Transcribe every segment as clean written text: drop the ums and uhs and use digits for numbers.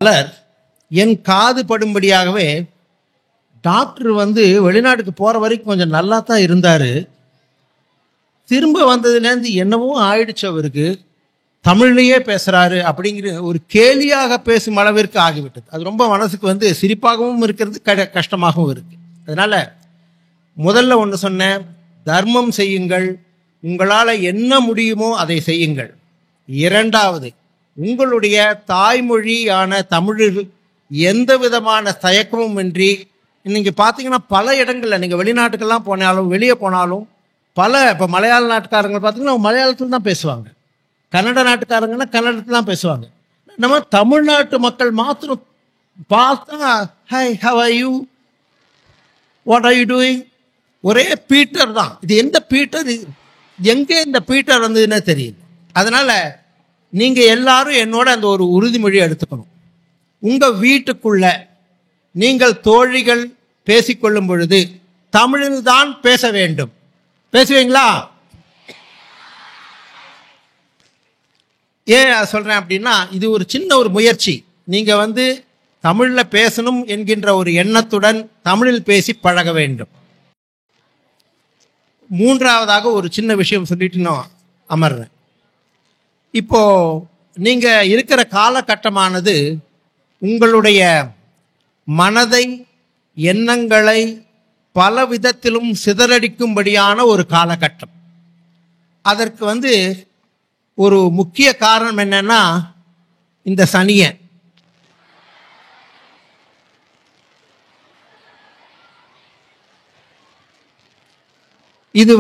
பலர் என் காது படும்படியாகவே டாக்டர் வெளிநாட்டுக்கு போகிற வரைக்கும் கொஞ்சம் நல்லா தான் இருந்தார், திரும்ப வந்ததுலேருந்து என்னவோ ஆயிடுச்சு, அவருக்கு தமிழ்லையே பேசுகிறாரு அப்படிங்கிற ஒரு கேலியாக பேசும் அளவிற்கு ஆகிவிட்டது. அது ரொம்ப மனசுக்கு சிரிப்பாகவும் இருக்கிறது, கஷ்டமாகவும் இருக்குது. அதனால் முதல்ல ஒன்று சொன்னேன், தர்மம் செய்யுங்கள், உங்களால் என்ன முடியுமோ அதை செய்யுங்கள். இரண்டாவது, உங்களுடைய தாய்மொழியான தமிழில் எந்த விதமான தயக்கமும் இன்றி, நீங்கள் பார்த்தீங்கன்னா பல இடங்களில் நீங்கள் வெளிநாட்டுக்கெல்லாம் போனாலும் வெளியே போனாலும் இப்போ மலையாள நாட்டுக்காரங்க பார்த்தீங்கன்னா மலையாளத்தில் தான் பேசுவாங்க, கன்னட நாட்டுக்காரங்கன்னா கன்னடத்தில் தான் பேசுவாங்க. நம்ம தமிழ்நாட்டு மக்கள் மாத்திரம் பார்த்தா high, how are you, what are you doing, ஒரே பீட்டர் தான். இது எந்த பீட்டர், எங்கே இந்த பீட்டர் வந்ததுன்னு தெரியல. அதனால் நீங்கள் எல்லாரும் என்னோட அந்த ஒரு உறுதிமொழி எடுத்துக்கணும். உங்கள் வீட்டுக்குள்ள நீங்கள் தோழிகள் பேசிக்கொள்ளும் பொழுது தமிழில் தான் பேச வேண்டும். பேசுவீங்களா? ஏன் சொல்கிறேன் அப்படின்னா, இது ஒரு சின்ன ஒரு முயற்சி. நீங்கள் தமிழில் பேசணும் என்கின்ற ஒரு எண்ணத்துடன் தமிழில் பேசி பழக வேண்டும். மூன்றாவதாக ஒரு சின்ன விஷயம் சொல்லிட்டு நான் அமர்றேன். இப்போ நீங்கள் இருக்கிற காலகட்டமானது உங்களுடைய மனதை, எண்ணங்களை பல விதத்திலும் சிதறடிக்கும்படியான ஒரு காலகட்டம். அதற்கு ஒரு முக்கிய காரணம் என்னன்னா, இந்த சனியன். இது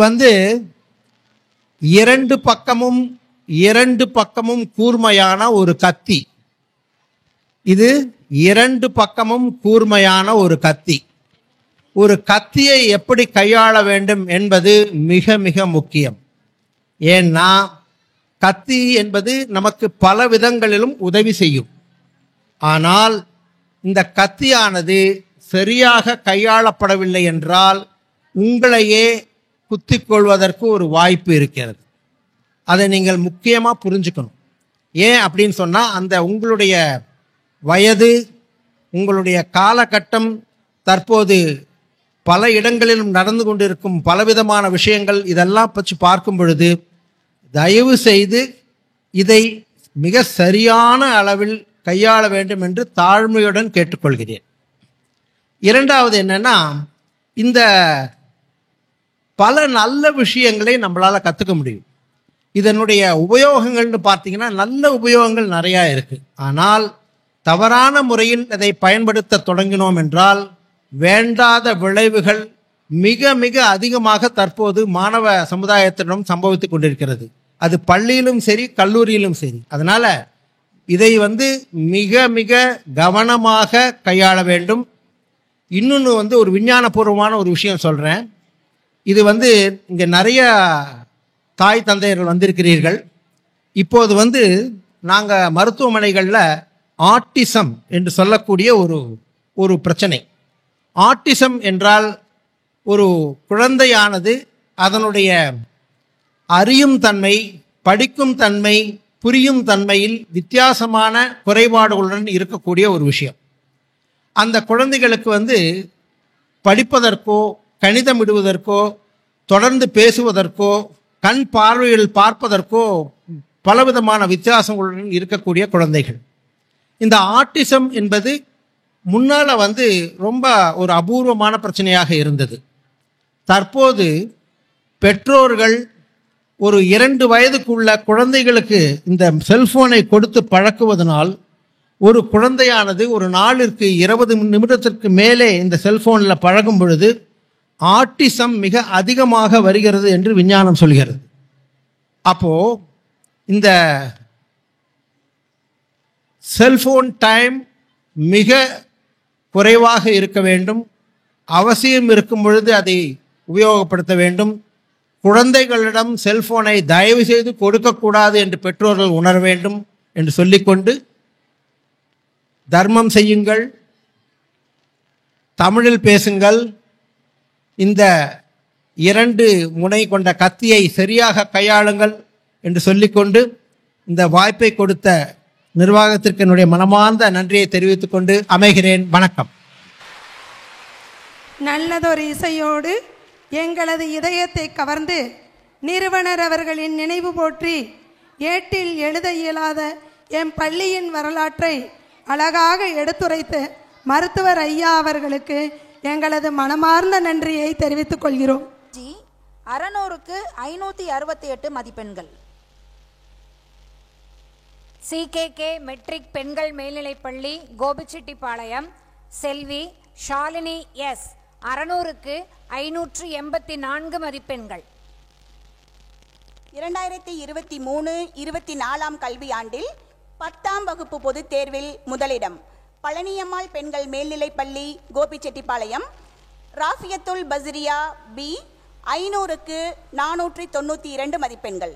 இரண்டு பக்கமும் கூர்மையான ஒரு கத்தி. இது இரண்டு பக்கமும் கூர்மையான ஒரு கத்தி. ஒரு கத்தியை எப்படி கையாள வேண்டும் என்பது மிக மிக முக்கியம். ஏன்னா கத்தி என்பது நமக்கு பல விதங்களிலும் உதவி செய்யும். ஆனால் இந்த கத்தியானது சரியாக கையாளப்படவில்லை என்றால் உங்களையே குத்திக்கொள்வதற்கு ஒரு வாய்ப்பு இருக்கிறது. அதை நீங்கள் முக்கியமாக புரிஞ்சுக்கணும். ஏன் அப்படின்னு சொன்னால், அந்த உங்களுடைய வயது, உங்களுடைய காலகட்டம், தற்போது பல இடங்களிலும் நடந்து கொண்டிருக்கும் பலவிதமான விஷயங்கள், இதெல்லாம் பற்றி பார்க்கும் பொழுது தயவு செய்து இதை மிக சரியான அளவில் கையாள வேண்டும் என்று தாழ்மையுடன் கேட்டுக்கொள்கிறேன். இரண்டாவது என்னன்னா, இந்த பல நல்ல விஷயங்களை நம்மளால் கற்றுக்க முடியும். இதனுடைய உபயோகங்கள்னு பார்த்தீங்கன்னா நல்ல உபயோகங்கள் நிறையா இருக்குது. ஆனால் தவறான முறையில் அதை பயன்படுத்த தொடங்கினோம் என்றால் வேண்டாத விளைவுகள் மிக மிக அதிகமாக தற்போது மாணவ சமுதாயத்திடம் சம்பவித்து கொண்டிருக்கிறது. அது பள்ளியிலும் சரி, கல்லூரியிலும் சரி. அதனால் இதை மிக மிக கவனமாக கையாள வேண்டும். இன்னொன்று ஒரு விஞ்ஞானபூர்வமான ஒரு விஷயம் சொல்கிறேன். இது இங்கே நிறைய தாய் தந்தையர்கள் வந்திருக்கிறீர்கள். இப்போது நாங்கள் மருத்துவமனைகளில் ஆட்டிசம் என்று சொல்லக்கூடிய ஒரு பிரச்சனை. ஆட்டிசம் என்றால் ஒரு குழந்தையானது அதனுடைய அறியும் தன்மை, படிக்கும் தன்மை, புரியும் தன்மையில் வித்தியாசமான குறைபாடுகளுடன் இருக்கக்கூடிய ஒரு விஷயம். அந்த குழந்தைகளுக்கு படிப்பதற்கோ, கணிதம் விடுவதற்கோ, தொடர்ந்து பேசுவதற்கோ, கண் பார்வையில் பார்ப்பதற்கோ பலவிதமான வித்தியாசங்களுடன் இருக்கக்கூடிய குழந்தைகள். இந்த ஆட்டிசம் என்பது முன்னால் ரொம்ப ஒரு அபூர்வமான பிரச்சனையாக இருந்தது. தற்போது பெற்றோர்கள் ஒரு 2 வயதுக்குள்ள குழந்தைகளுக்கு இந்த செல்போனை கொடுத்து பழக்குவதனால் ஒரு குழந்தையானது ஒரு நாளிற்கு 20 நிமிடத்திற்கு மேலே இந்த செல்போனில் பழகும் பொழுது ஆட்டிசம் மிக அதிகமாக வருகிறது என்று விஞ்ஞானம் சொல்கிறது. அப்போது இந்த செல்போன் டைம் மிக குறைவாக இருக்க வேண்டும். அவசியம் இருக்கும் பொழுது அதை உபயோகப்படுத்த வேண்டும். குழந்தைகளிடம் செல்போனை தயவு செய்து கொடுக்கக்கூடாது என்று பெற்றோர்கள் உணர வேண்டும் என்று சொல்லிக்கொண்டு, தர்மம் செய்யுங்கள், தமிழில் பேசுங்கள், இந்த 2 முனை கொண்ட கத்தியை சரியாக கையாளுங்கள் என்று சொல்லிக்கொண்டு, இந்த வாய்ப்பை கொடுத்த நிர்வாகத்திற்கு என்னுடைய மனமார்ந்த நன்றியை தெரிவித்துக் கொண்டு அமைகிறேன். வணக்கம். நல்லதொரு இசையோடு எங்களது இதயத்தை கவர்ந்து நிறுவனர் அவர்களின் நினைவு போற்றி ஏட்டில் எழுத இயலாத என் பள்ளியின் வரலாற்றை அழகாக எடுத்துரைத்த மருத்துவர் ஐயா அவர்களுக்கு எங்களது மனமார்ந்த நன்றியை தெரிவித்துக் கொள்கிறோம். 600க்கு 568 மதிப்பெண்கள். CKK மெட்ரிக் பெண்கள் மேல்நிலைப்பள்ளி கோபிச்செட்டிப்பாளையம் செல்வி ஷாலினி எஸ் 600க்கு 584 மதிப்பெண்கள். 2023-24 கல்வியாண்டில் 10ஆம் வகுப்பு பொதுத் தேர்வில் முதலிடம் பழனியம்மாள் பெண்கள் மேல்நிலைப்பள்ளி கோபிச்செட்டிப்பாளையம் ராஃபியத்துல் பஸ்ரியா பி 500க்கு 492 மதிப்பெண்கள்.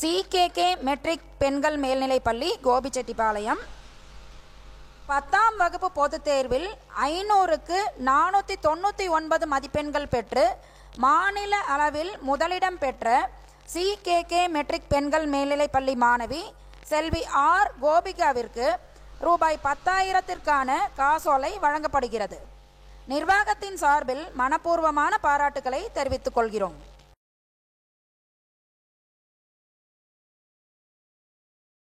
CKK மெட்ரிக் பெண்கள் மேல்நிலைப்பள்ளி கோபிச்செட்டிப்பாளையம் 10ஆம் வகுப்பு பொதுத் தேர்வில் 500க்கு 499 மதிப்பெண்கள் பெற்று மாநில அளவில் முதலிடம் பெற்ற CKK மெட்ரிக் பெண்கள் மேல்நிலைப்பள்ளி மாணவி செல்வி ஆர் கோபிகாவிற்கு ரூபாய் 10,000ற்கான காசோலை வழங்கப்படுகிறது. நிர்வாகத்தின் சார்பில் மனப்பூர்வமான பாராட்டுக்களை தெரிவித்துக் கொள்கிறோம்.